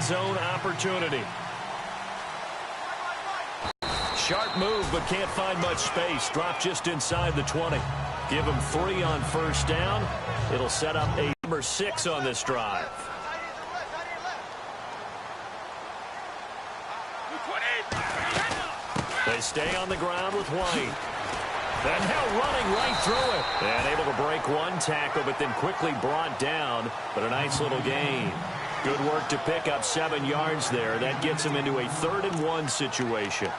zone opportunity. Sharp move, but can't find much space. Drop just inside the 20. Give him 3 on first down. It'll set up a number 6 on this drive. They stay on the ground with White. And now running right through it. And able to break one tackle, but then quickly brought down. But a nice little gain. Good work to pick up 7 yards there. That gets him into a 3rd and 1 situation.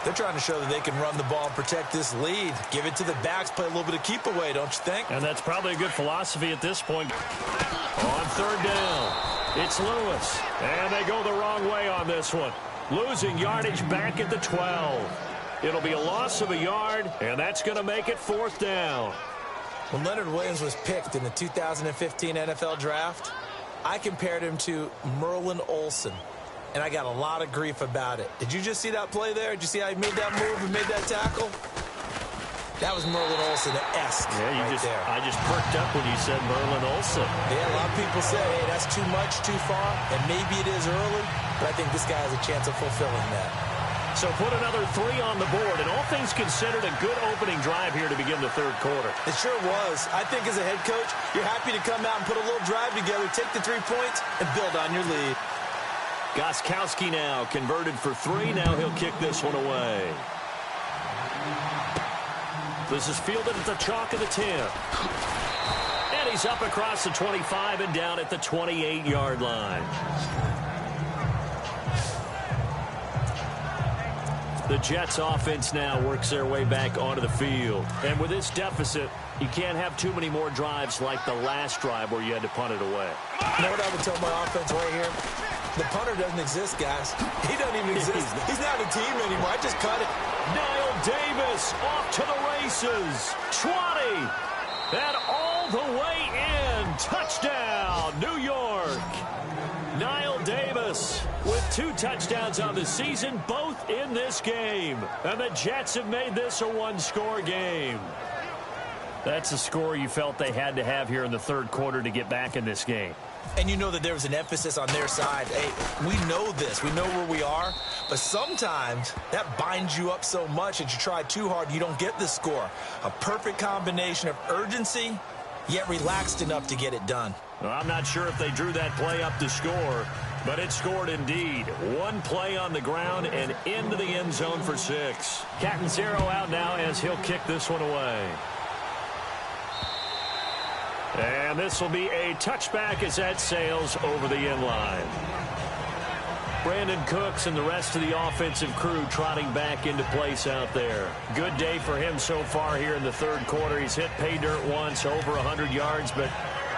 They're trying to show that they can run the ball and protect this lead. Give it to the backs, play a little bit of keep away, don't you think? And that's probably a good philosophy at this point. On 3rd down, it's Lewis. And they go the wrong way on this one. Losing yardage back at the 12. It'll be a loss of a yard, and that's going to make it 4th down. When Leonard Williams was picked in the 2015 NFL Draft, I compared him to Merlin Olsen. And I got a lot of grief about it. Did you just see that play there? Did you see how he made that move and made that tackle? That was Merlin Olsen-esque. Yeah, I just perked up when you said Merlin Olsen. Yeah, a lot of people say, hey, that's too much, too far, and maybe it is early, but I think this guy has a chance of fulfilling that. So put another 3 on the board, and all things considered, a good opening drive here to begin the 3rd quarter. It sure was. I think as a head coach, you're happy to come out and put a little drive together, take the 3 points, and build on your lead. Gostkowski now converted for 3. Now he'll kick this one away. This is fielded at the chalk of the 10. And he's up across the 25 and down at the 28-yard line. The Jets offense now works their way back onto the field. And with this deficit, you can't have too many more drives like the last drive where you had to punt it away. You know what I would tell my offense right here? The punter doesn't exist, guys. He doesn't even exist. He's not a team anymore. I just cut it. Niall Davis off to the races. 20. And all the way in. Touchdown, New York. Niall Davis with 2 touchdowns on the season, both in this game. And the Jets have made this a 1-score game. That's a score you felt they had to have here in the 3rd quarter to get back in this game. And you know that there was an emphasis on their side. Hey, we know this. We know where we are. But sometimes that binds you up so much that you try too hard, you don't get the score. A perfect combination of urgency, yet relaxed enough to get it done. Well, I'm not sure if they drew that play up to score, but it scored indeed. 1 play on the ground and into the end zone for 6. Catanzaro out now as he'll kick this one away. And this will be a touchback as that sails over the end line. Brandon Cooks and the rest of the offensive crew trotting back into place out there. Good day for him so far here in the 3rd quarter. He's hit pay dirt once, over 100 yards, but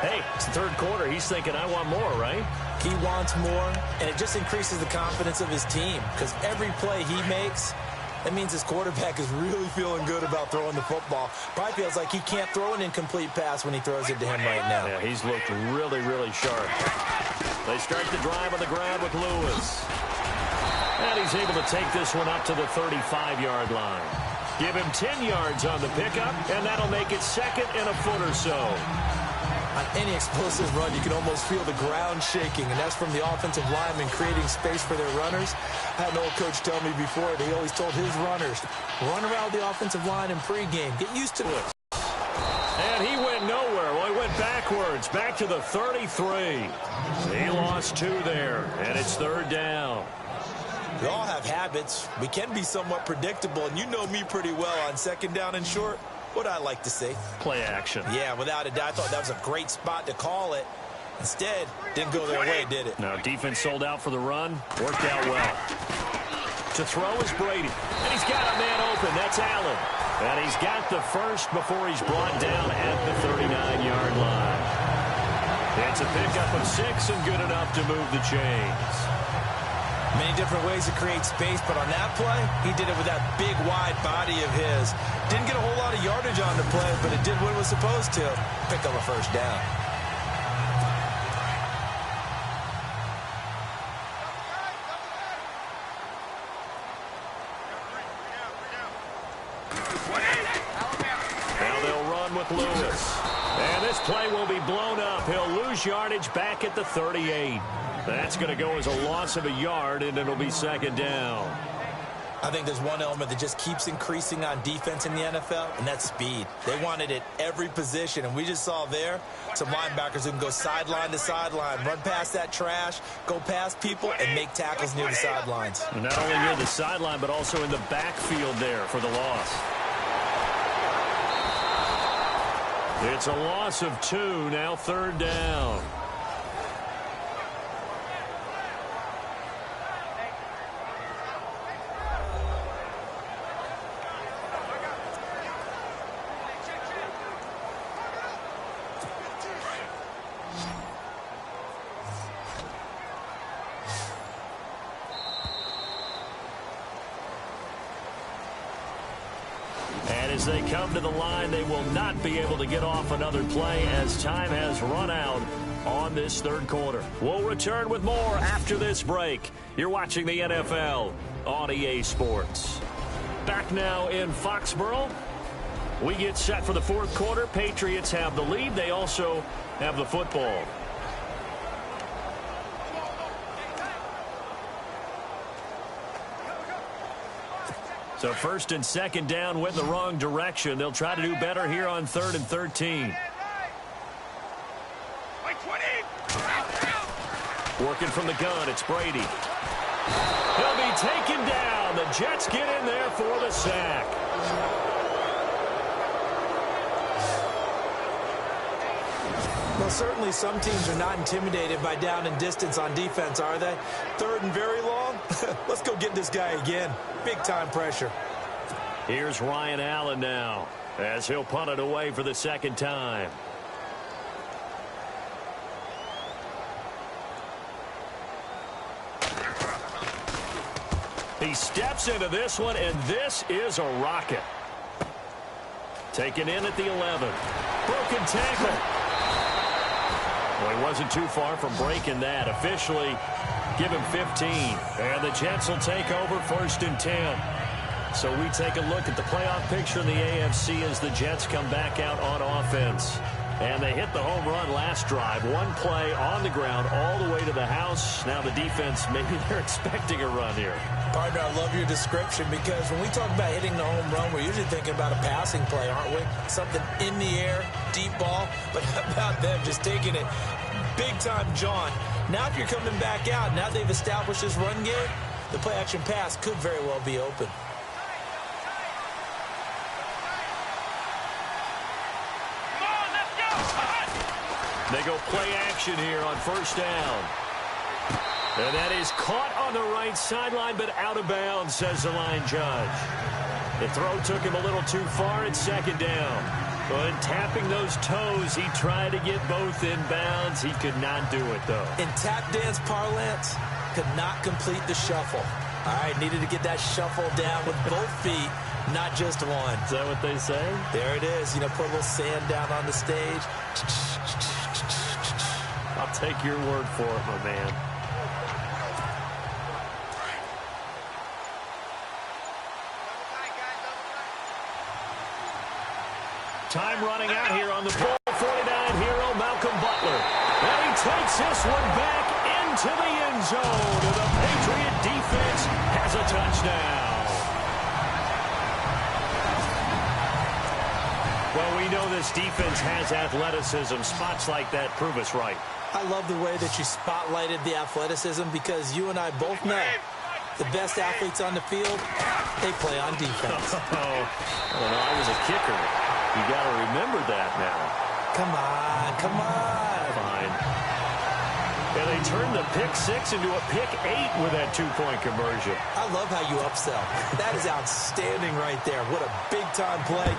hey, it's the 3rd quarter. He's thinking, I want more, right? He wants more, and it just increases the confidence of his team because every play he makes, that means his quarterback is really feeling good about throwing the football. Probably feels like he can't throw an incomplete pass when he throws it to him right now. Yeah, he's looked really, really sharp. They start the drive on the ground with Lewis. And he's able to take this one up to the 35-yard line. Give him 10 yards on the pickup, and that'll make it 2nd and a foot or so. On any explosive run, you can almost feel the ground shaking, and that's from the offensive linemen creating space for their runners. I had an old coach tell me before that he always told his runners, run around the offensive line in pregame. Get used to it. And he went nowhere. Well, he went backwards, back to the 33. He lost 2 there, and it's 3rd down. We all have habits. We can be somewhat predictable, and you know me pretty well on 2nd down and short. What I like to see. Play action. Yeah, without a doubt. I thought that was a great spot to call it. Instead, didn't go their way, did it? No, defense sold out for the run. Worked out well. To throw is Brady. And he's got a man open. That's Allen. And he's got the first before he's brought down at the 39-yard line. It's a pickup of 6 and good enough to move the chains. Many different ways to create space, but on that play, he did it with that big, wide body of his. Didn't get a whole lot of yardage on the play, but it did what it was supposed to. Pick up a 1st down. Now they'll run with Lewis. And this play will be blown up. He'll lose yardage back at the 38. That's going to go as a loss of a yard, and it'll be second down. I think there's one element that just keeps increasing on defense in the NFL, and that's speed. They want it at every position, and we just saw there some linebackers who can go sideline to sideline, run past that trash, go past people, and make tackles near the sidelines. And not only near the sideline, but also in the backfield there for the loss. It's a loss of 2, now third down. As they come to the line, they will not be able to get off another play as time has run out on this third quarter. We'll return with more after this break. You're watching the NFL on EA Sports. Back now in Foxborough. We get set for the fourth quarter. Patriots have the lead. They also have the football. So first and second down went in the wrong direction. They'll try to do better here on 3rd and 13. Working from the gun, it's Brady. He'll be taken down. The Jets get in there for the sack. Well, certainly some teams are not intimidated by down and distance on defense, are they? 3rd and very long? Let's go get this guy again. Big-time pressure. Here's Ryan Allen now as he'll punt it away for the second time. He steps into this one, and this is a rocket. Taken in at the 11. Broken tackle. Well, he wasn't too far from breaking that. Officially, give him 15. And the Jets will take over 1st and 10. So we take a look at the playoff picture in the AFC as the Jets come back out on offense. And they hit the home run last drive. One play on the ground all the way to the house. Now the defense, maybe they're expecting a run here. Partner, I love your description because when we talk about hitting the home run, we're usually thinking about a passing play, aren't we? Something in the air, deep ball. But how about them just taking it big-time John? Now if you're coming back out, now they've established this run game, the play-action pass could very well be open. They go play action here on 1st down. And that is caught on the right sideline, but out of bounds, says the line judge. The throw took him a little too far at 2nd down. But tapping those toes, he tried to get both in bounds. He could not do it, though. In tap dance parlance, could not complete the shuffle. All right, needed to get that shuffle down with both feet, not just one. Is that what they say? There it is. You know, put a little sand down on the stage. I'll take your word for it, my man. Time running out here on the Bull 49 hero, Malcolm Butler. And he takes this one back into the end zone. And the Patriot defense has a touchdown. Well, we know this defense has athleticism. Spots like that prove us right. I love the way that you spotlighted the athleticism because you and I both know the best athletes on the field, they play on defense. I was a kicker. You got to remember that now. Come on, come on. Fine. And they turned the pick 6 into a pick 8 with that 2-point conversion. I love how you upsell. That is outstanding right there. What a big-time play.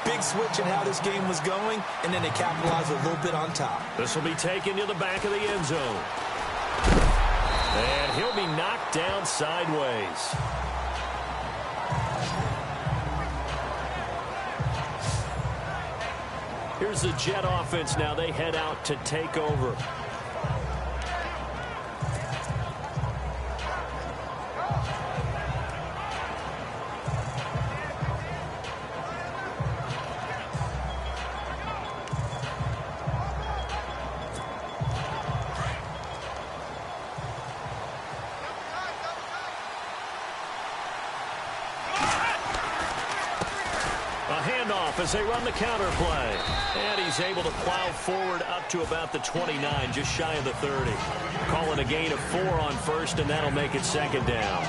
Big switch in how this game was going, and then they capitalized a little bit on top. This will be taken to the back of the end zone. And he'll be knocked down sideways. Here's the Jet offense now. They head out to take over. handoff as they run the counter play. And he's able to plow forward up to about the 29, just shy of the 30. Calling a gain of 4 on first, and that'll make it second down.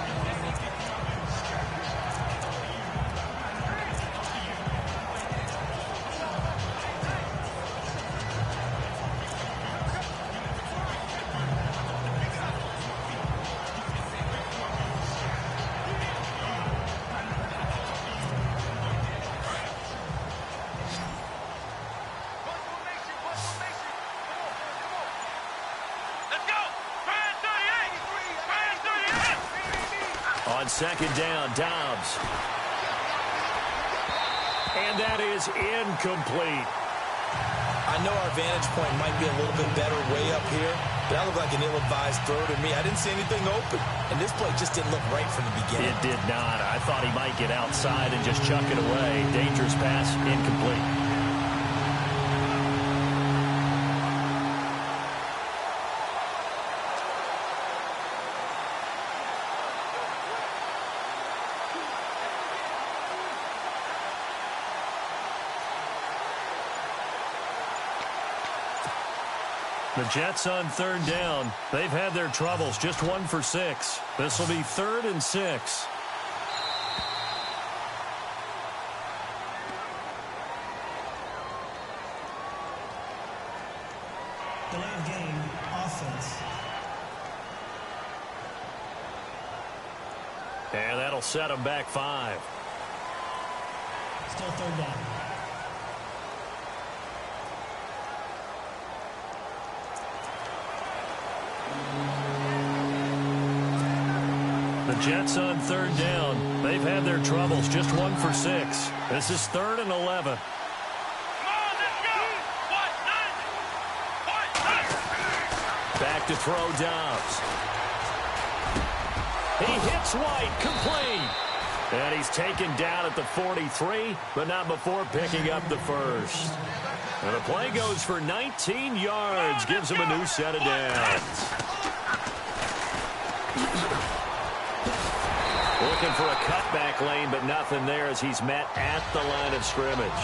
On second down, Dobbs. And that is incomplete. I know our vantage point might be a little bit better way up here, but that looked like an ill-advised throw to me. I didn't see anything open, and this play just didn't look right from the beginning. It did not. I thought he might get outside and just chuck it away. Dangerous pass, incomplete. The Jets on third down. They've had their troubles. Just 1 for 6. This will be 3rd and 6. Delay of game, offense. And that'll set them back 5. Still 3rd down. The Jets on third down. They've had their troubles. Just 1 for 6. This is 3rd and 11. Back to throw, Dobbs. He hits White, complete. And he's taken down at the 43, but not before picking up the first. And the play goes for 19 yards, gives him a new set of downs. Looking for a cutback lane, but nothing there as he's met at the line of scrimmage.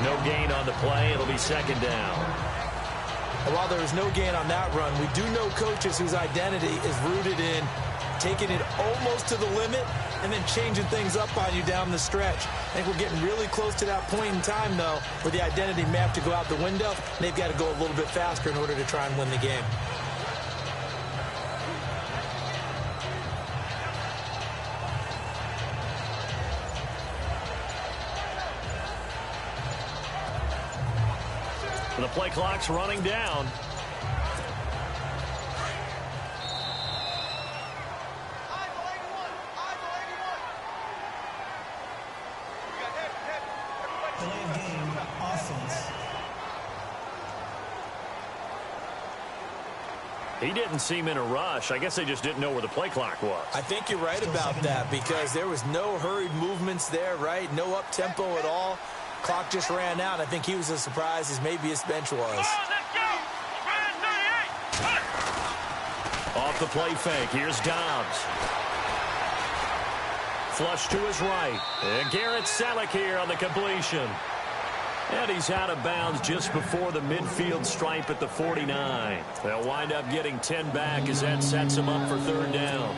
No gain on the play. It'll be second down. While there was no gain on that run, we do know coaches whose identity is rooted in taking it almost to the limit and then changing things up on you down the stretch. I think we're getting really close to that point in time, though, where the identity may have to go out the window, and they've got to go a little bit faster in order to try and win the game. The play clock's running down. Delay of game, offense. He didn't seem in a rush. I guess they just didn't know where the play clock was. I think you're right about that because there was no hurried movements there, right? No up-tempo at all. Clock just ran out. I think he was as surprised as maybe his bench was. Off the play fake. Here's Dobbs. Flush to his right. And Garrett Selleck here on the completion. And he's out of bounds just before the midfield stripe at the 49. They'll wind up getting 10 back as that sets him up for third down.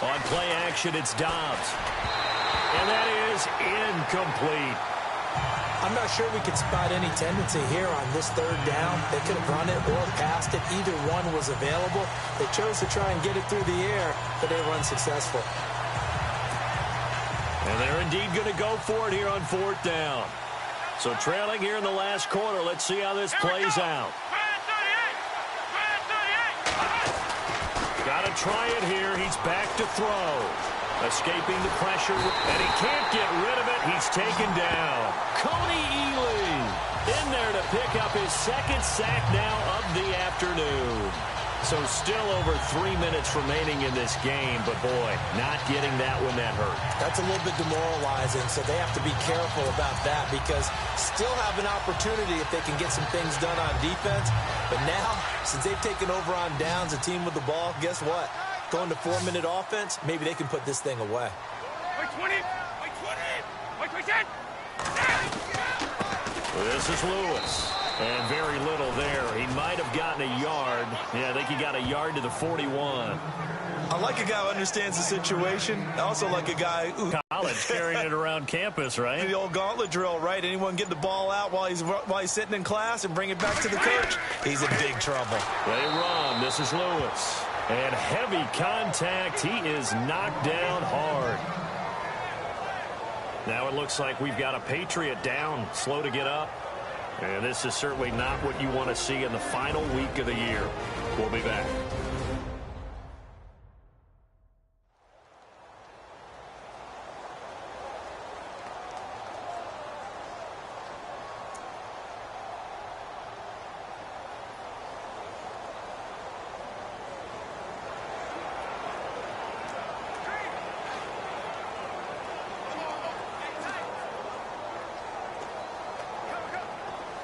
On play action, it's Dobbs. And that is incomplete. I'm not sure we could spot any tendency here on this third down. They could have run it or passed it. Either one was available. They chose to try and get it through the air, but they were unsuccessful. And they're indeed going to go for it here on fourth down. So trailing here in the last quarter. Let's see how this plays out. Got to try it here. He's back to throw. Escaping the pressure, and he can't get rid of it. He's taken down. Coney Ely in there to pick up his second sack now of the afternoon. So still over 3 minutes remaining in this game, but boy, not getting that when that hurt. That's a little bit demoralizing, so they have to be careful about that because still have an opportunity if they can get some things done on defense. But now, since they've taken over on downs, a team with the ball, guess what? Going to 4-minute offense, maybe they can put this thing away. This is Lewis. And very little there. He might have gotten a yard. Yeah, I think he got a yard to the 41. I like a guy who understands the situation. I also like a guy who... College carrying it around campus, right? The old gauntlet drill, right? Anyone get the ball out while he's sitting in class and bring it back to the coach? He's in big trouble. They run. This is Lewis. And heavy contact. He is knocked down hard. Now it looks like we've got a Patriot down, slow to get up. And this is certainly not what you want to see in the final week of the year. We'll be back.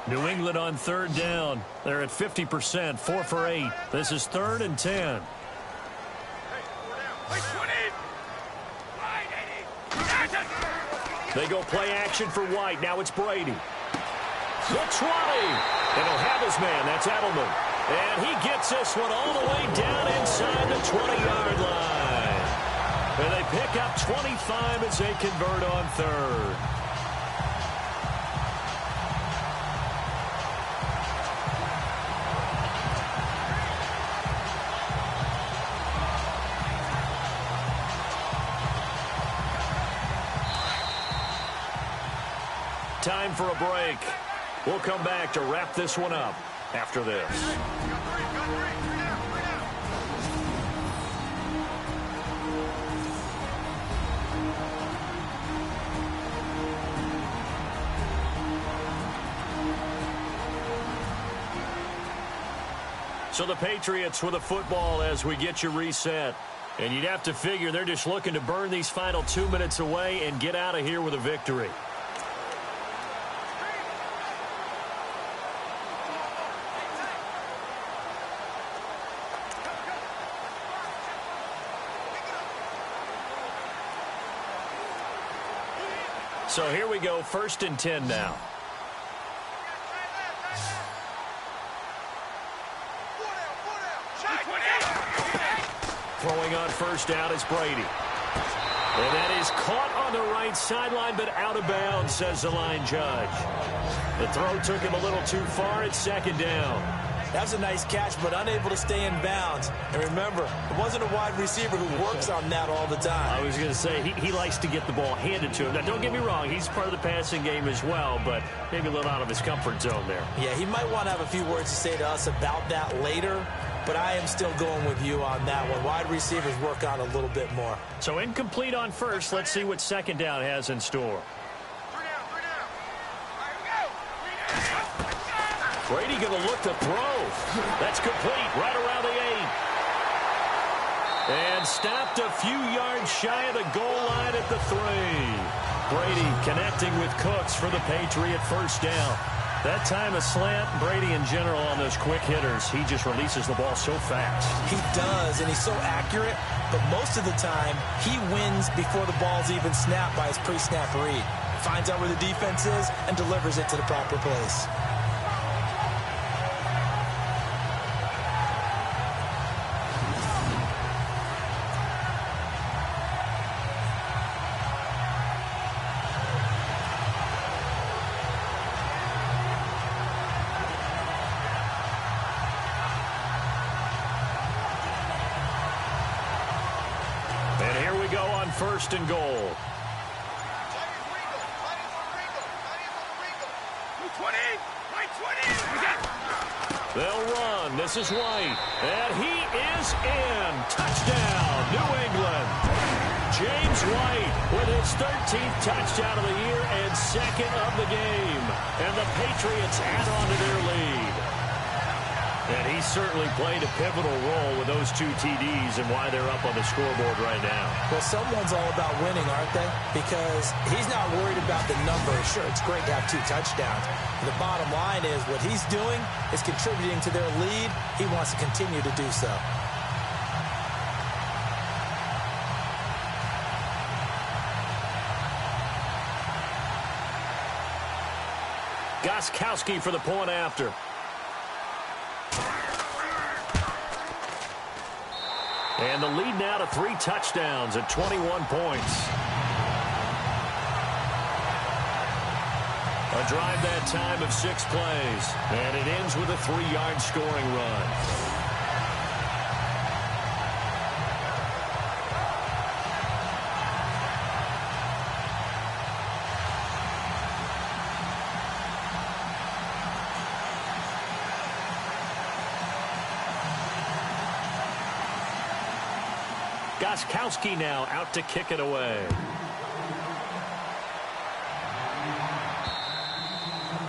New England on third down. They're at 50%, 4 for 8. This is 3rd and 10. They go play action for White. Now it's Brady. The 20. And he'll have his man. That's Edelman. And he gets this one all the way down inside the 20-yard line. And they pick up 25 as they convert on 3rd. Time for a break. We'll come back to wrap this one up after this. So the Patriots with a football as we get you reset. And you'd have to figure they're just looking to burn these final 2 minutes away and get out of here with a victory. So here we go, 1st and 10 now. Throwing on 1st down is Brady. And that is caught on the right sideline, but out of bounds, says the line judge. The throw took him a little too far. It's 2nd down. That was a nice catch, but unable to stay in bounds. And remember, it wasn't a wide receiver who works on that all the time. I was going to say, he likes to get the ball handed to him. Now, don't get me wrong, he's part of the passing game as well, but maybe a little out of his comfort zone there. Yeah, he might want to have a few words to say to us about that later, but I am still going with you on that one. Wide receivers work on a little bit more. So incomplete on 1st. Let's see what 2nd down has in store. Brady going to look to throw. That's complete right around the 8. And stopped a few yards shy of the goal line at the 3. Brady connecting with Cooks for the Patriot 1st down. That time a slant. Brady in general on those quick hitters, he just releases the ball so fast. He does, and he's so accurate, but most of the time he wins before the ball's even snapped by his pre-snap read. Finds out where the defense is and delivers it to the proper place. And here we go on 1st and goal. They'll run. This is White. And he is in. Touchdown, New England. James White with his 13th touchdown of the year and 2nd of the game. And the Patriots add on to their lead. And he certainly played a pivotal role with those 2 TDs and why they're up on the scoreboard right now. Well, someone's all about winning, aren't they? Because he's not worried about the numbers. Sure, it's great to have 2 touchdowns. The bottom line is what he's doing is contributing to their lead. He wants to continue to do so. Gostkowski for the point after. And the lead now to 3 touchdowns at 21 points. A drive that time of 6 plays. And it ends with a 3-yard scoring run. Gostkowski now out to kick it away.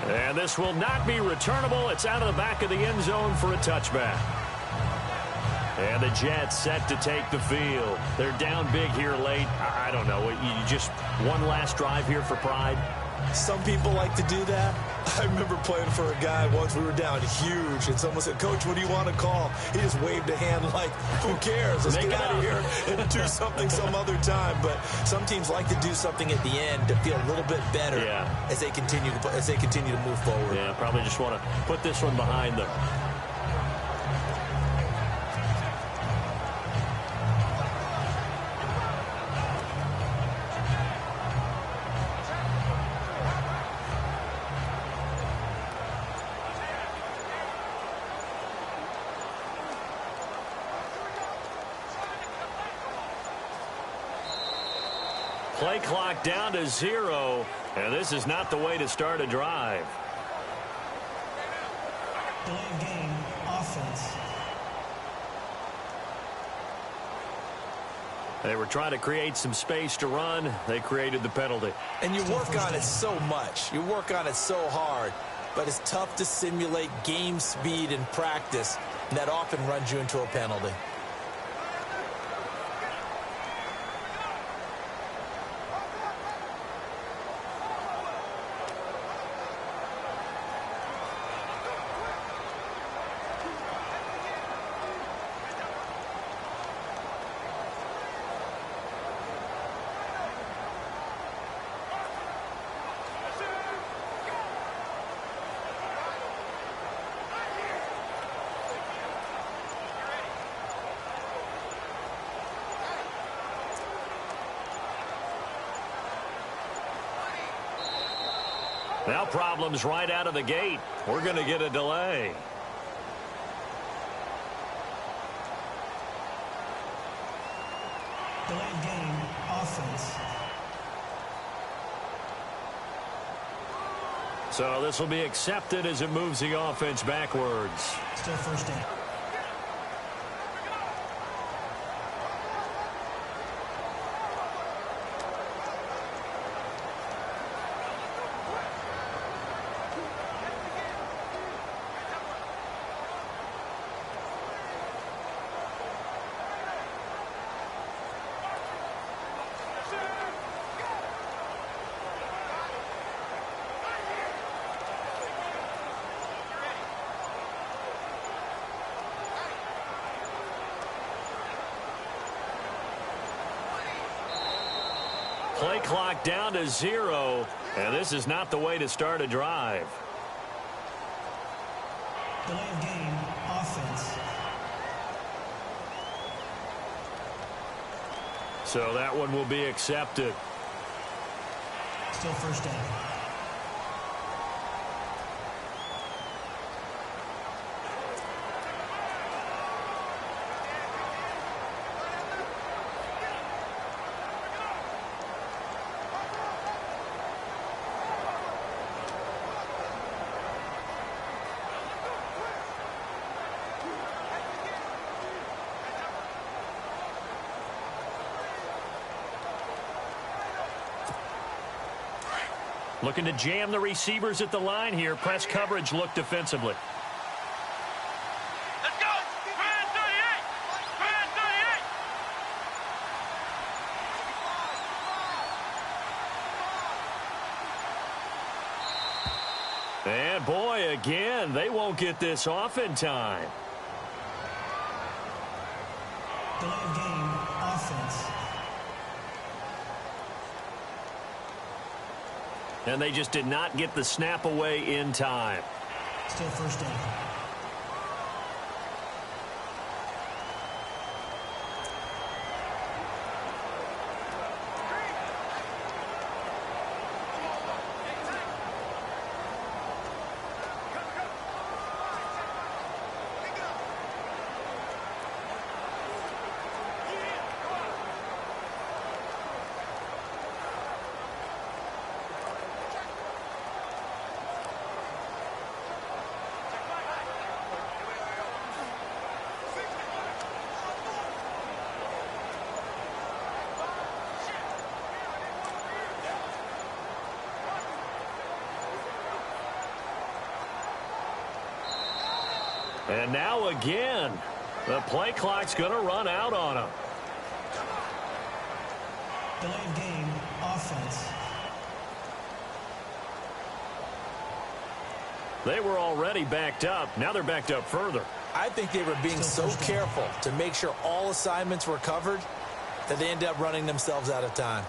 And this will not be returnable. It's out of the back of the end zone for a touchback. And the Jets set to take the field. They're down big here late. I don't know. You just one last drive here for pride? Some people like to do that. I remember playing for a guy once. We were down huge, and someone said, "Coach, what do you want to call?" He just waved a hand like, who cares? Let's get out of here and do something some other time. But some teams like to do something at the end to feel a little bit better as they continue to move forward. Yeah, probably just want to put this one behind them. Play clock down to 0, and this is not the way to start a drive. Delay of game, offense. They were trying to create some space to run. They created the penalty. And you work on it so much. You work on it so hard. But it's tough to simulate game speed in practice, and that often runs you into a penalty. Now problems right out of the gate. We're going to get a delay. Delay of game, offense. So this will be accepted as it moves the offense backwards. Still first down. Play clock down to 0, and this is not the way to start a drive. Delay of game, offense. So that one will be accepted. Still first down. Looking to jam the receivers at the line here. Press coverage look defensively. And boy, again, they won't get this off in time. Delay of game, offense. And they just did not get the snap away in time. Still first down. And now again, the play clock's going to run out on them. Delay of game, offense. They were already backed up. Now they're backed up further. I think they were being so careful to make sure all assignments were covered that they ended up running themselves out of time.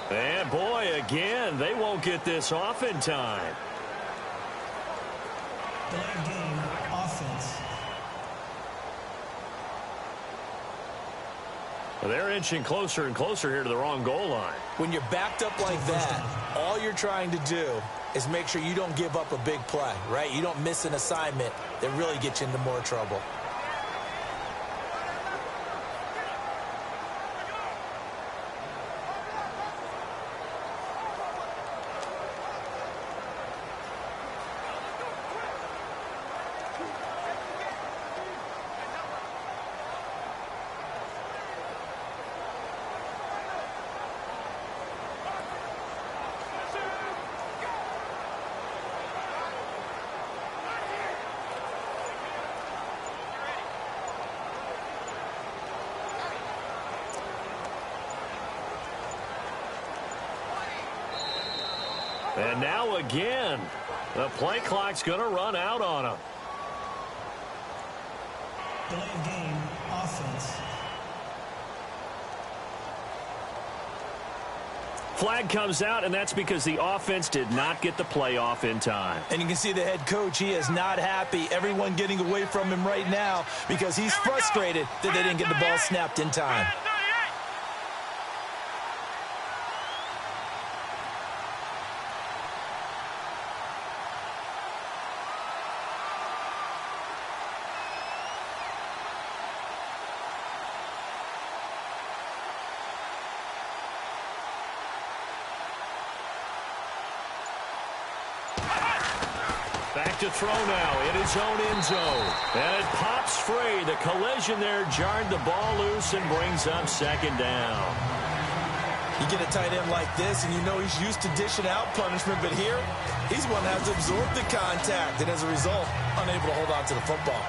And boy, again, they won't get this off in time. Delay of game, offense. They're inching closer and closer here to the wrong goal line. When you're backed up like that, all you're trying to do is make sure you don't give up a big play, right? You don't miss an assignment that really gets you into more trouble. And now again, the play clock's going to run out on them. Delay of game, offense. Flag comes out, and that's because the offense did not get the play off in time. And you can see the head coach, he is not happy. Everyone getting away from him right now because he's frustrated that they didn't get the ball snapped in time. Back to throw now in his own end zone. And it pops free. The collision there jarred the ball loose and brings up second down. You get a tight end like this, and you know he's used to dishing out punishment, but here, he's one that has to absorb the contact, and as a result, unable to hold on to the football.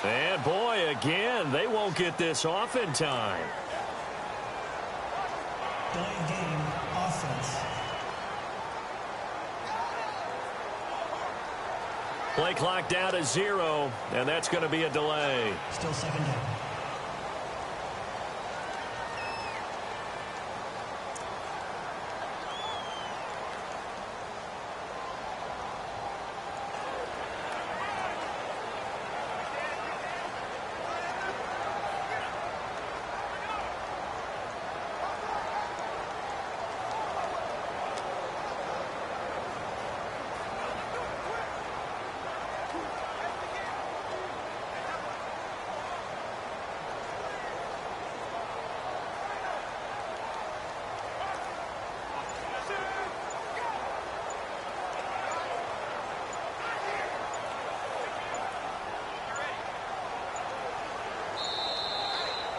And boy, again, they won't get this off in time. Delay of game, offense. Play clock down to 0, and that's going to be a delay. Still second down.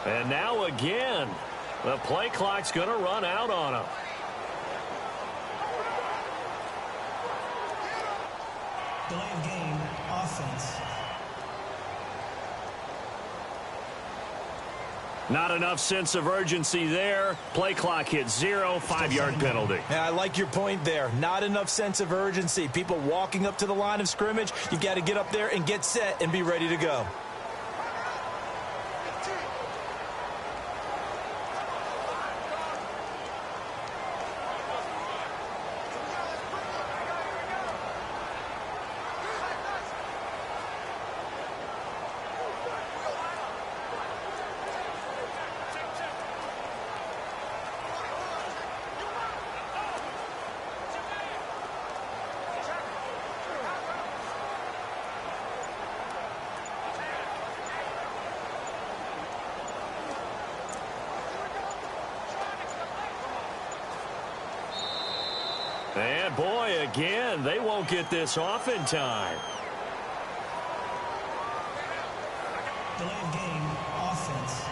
And now again, the play clock's going to run out on him. Delay of game, offense. Not enough sense of urgency there. Play clock hits 0, 5-yard penalty. Yeah, I like your point there. Not enough sense of urgency. People walking up to the line of scrimmage, you got to get up there and get set and be ready to go. And boy, again, they won't get this off in time. Delay of game, offense.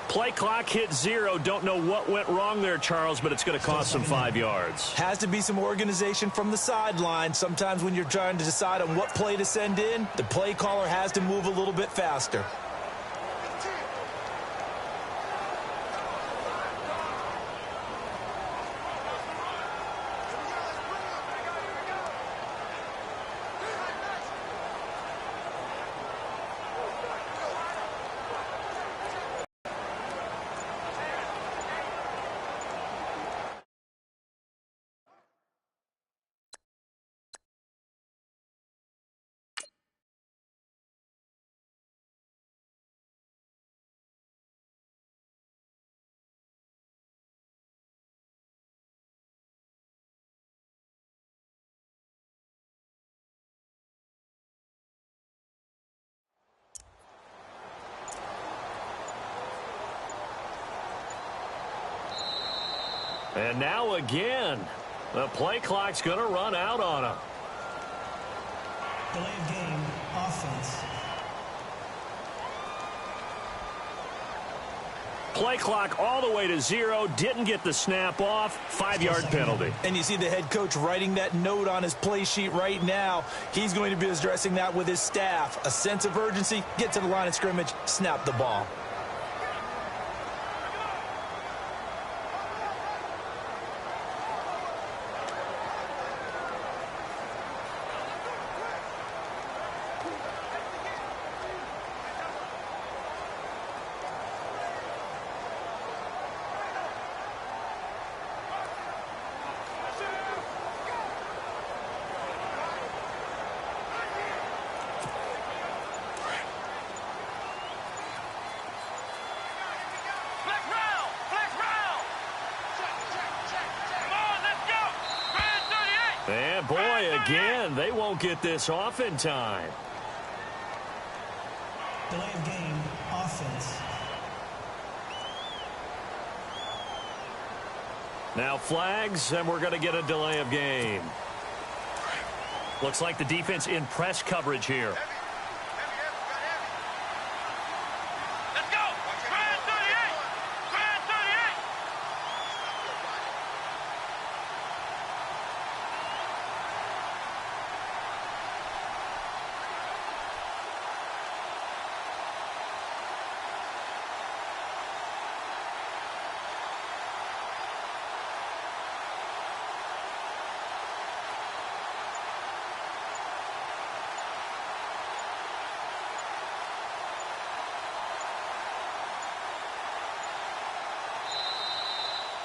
Play clock hit 0. Don't know what went wrong there, Charles, but it's going to cost them 5 yards. Has to be some organization from the sideline. Sometimes when you're trying to decide on what play to send in, the play caller has to move a little bit faster. And now again, the play clock's going to run out on him. Delay of game, offense. Play clock all the way to 0. Didn't get the snap off. 5-yard penalty. And you see the head coach writing that note on his play sheet right now. He's going to be addressing that with his staff. A sense of urgency, get to the line of scrimmage, snap the ball. And boy, again, they won't get this off in time. Delay of game, offense. Now flags, and we're going to get a delay of game. Looks like the defense in press coverage here.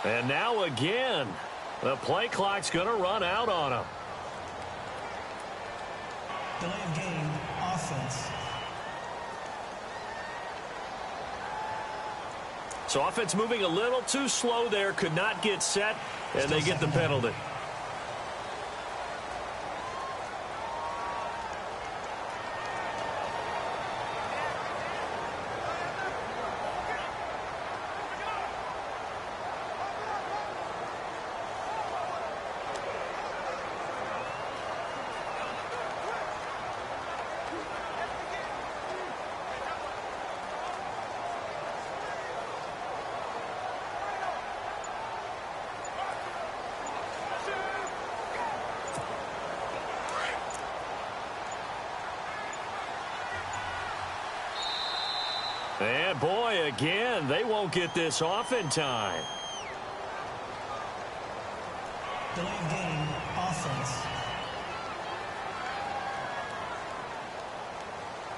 And now again, the play clock's going to run out on them. Delay of game, offense. So offense moving a little too slow there, could not get set, and they get the penalty. And boy, again, they won't get this off in time. Delay of game, offense.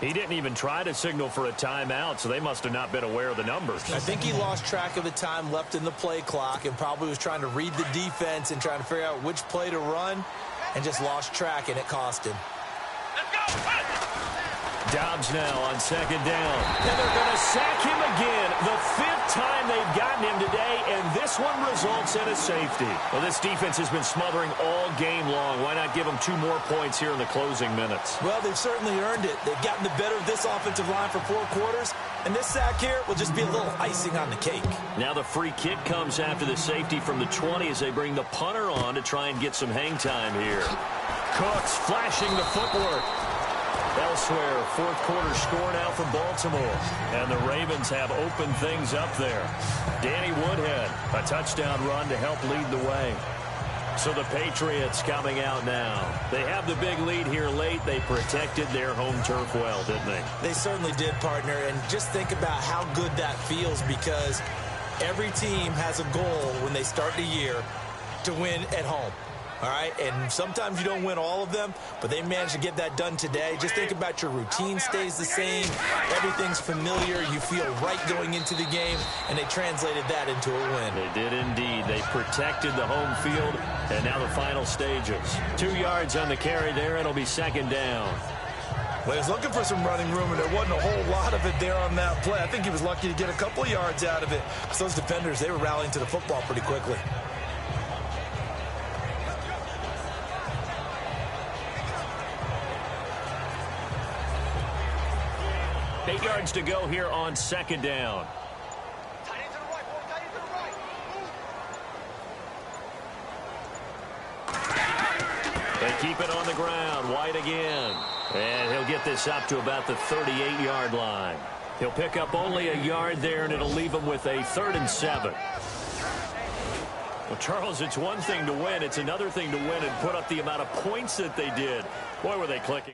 He didn't even try to signal for a timeout, so they must have not been aware of the numbers. I think he lost track of the time left in the play clock and probably was trying to read the defense and trying to figure out which play to run and just lost track, and it cost him. Dobbs now on second down. And they're going to sack him again. The fifth time they've gotten him today, and this one results in a safety. Well, this defense has been smothering all game long. Why not give them 2 more points here in the closing minutes? Well, they've certainly earned it. They've gotten the better of this offensive line for 4 quarters, and this sack here will just be a little icing on the cake. Now the free kick comes after the safety from the 20 as they bring the punter on to try and get some hang time here. Cooks flashing the footwork. Elsewhere, fourth quarter score now from Baltimore. And the Ravens have opened things up there. Danny Woodhead, a touchdown run to help lead the way. So the Patriots coming out now. They have the big lead here late. They protected their home turf well, didn't they? They certainly did, partner. And just think about how good that feels, because every team has a goal when they start the year to win at home. All right, and sometimes you don't win all of them, but they managed to get that done today. Just think about your routine stays the same. Everything's familiar. You feel right going into the game, and they translated that into a win. They did indeed. They protected the home field, and now the final stages. 2 yards on the carry there. It'll be second down. Well, he was looking for some running room, and there wasn't a whole lot of it there on that play. I think he was lucky to get a couple of yards out of it, because those defenders, they were rallying to the football pretty quickly. 8 yards to go here on second down. They keep it on the ground. White again. And he'll get this up to about the 38-yard line. He'll pick up only a yard there, and it'll leave him with a 3rd and 7. Well, Charles, it's one thing to win. It's another thing to win and put up the amount of points that they did. Boy, were they clicking.